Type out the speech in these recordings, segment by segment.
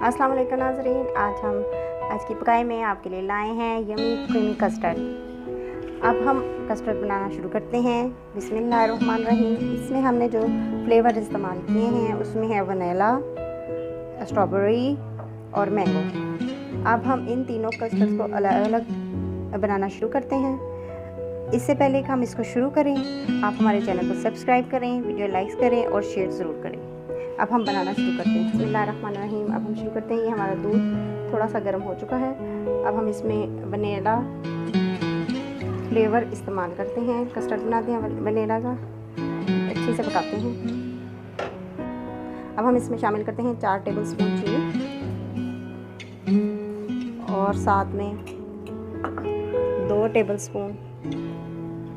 अस्सलाम वालेकुम नाज़रीन, आज की पकाई में आपके लिए लाए हैं यमी क्रीमी कस्टर्ड। अब हम कस्टर्ड बनाना शुरू करते हैं। बिस्मिल्लाहिर्रहमानिर्रहीम। इसमें हमने जो फ्लेवर इस्तेमाल किए हैं उसमें है वनीला, स्ट्रॉबेरी और मैंगो। अब हम इन तीनों कस्टर्ड को अलग अलग बनाना शुरू करते हैं। इससे पहले कि हम इसको शुरू करें, आप हमारे चैनल को सब्सक्राइब करें, वीडियो लाइक करें और शेयर ज़रूर करें। अब हम बनाना शुरू करते हैं। बिस्मिल्लाहिर्रहमानिर्रहीम। अब हम शुरू करते हैं। ये हमारा दूध थोड़ा सा गर्म हो चुका है। अब हम इसमें वनीला फ्लेवर इस्तेमाल करते हैं। कस्टर्ड बनाते हैं वनीला का, अच्छे से पकाते हैं। अब हम इसमें शामिल करते हैं 4 टेबलस्पून चीनी और साथ में 2 टेबलस्पून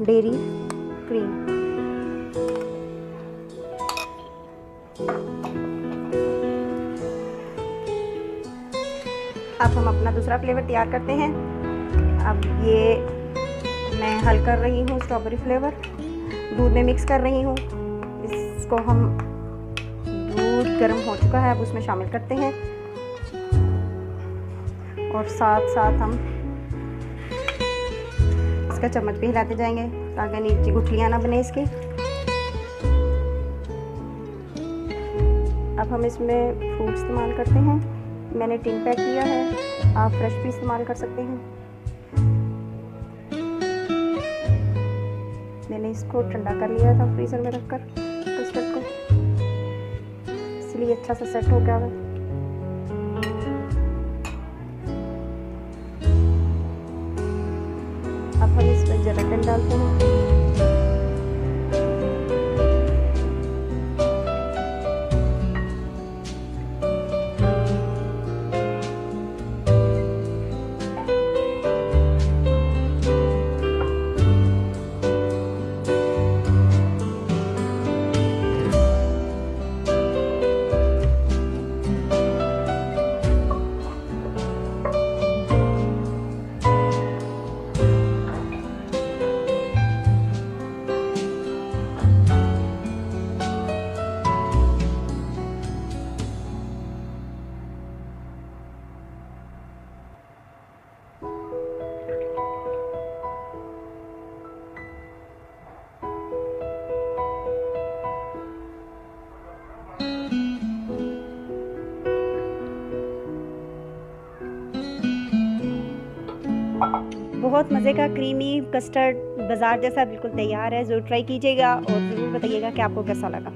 डेयरी क्रीम। अब हम अपना दूसरा फ्लेवर तैयार करते हैं। अब ये मैं हल कर रही हूँ स्ट्रॉबेरी फ्लेवर, दूध में मिक्स कर रही हूँ। इसको हम, दूध गर्म हो चुका है, अब उसमें शामिल करते हैं और साथ साथ हम इसका चम्मच भी हिलाते जाएंगे ताकि नीचे गुठलियाँ ना बने इसकी। अब हम इसमें फ्रूट इस्तेमाल करते हैं। मैंने टिन पैक किया है, आप फ्रेश भी इस्तेमाल कर सकते हैं। मैंने इसको ठंडा कर लिया था फ्रीज़र में रखकर कस्टर्ड को, इसलिए अच्छा सा सेट हो गया है। अब हम इसमें जेलेटिन डालते हैं। बहुत मज़े का क्रीमी कस्टर्ड बाज़ार जैसा बिल्कुल तैयार है। ज़रूर ट्राई कीजिएगा और ज़रूर बताइएगा कि आपको कैसा लगा।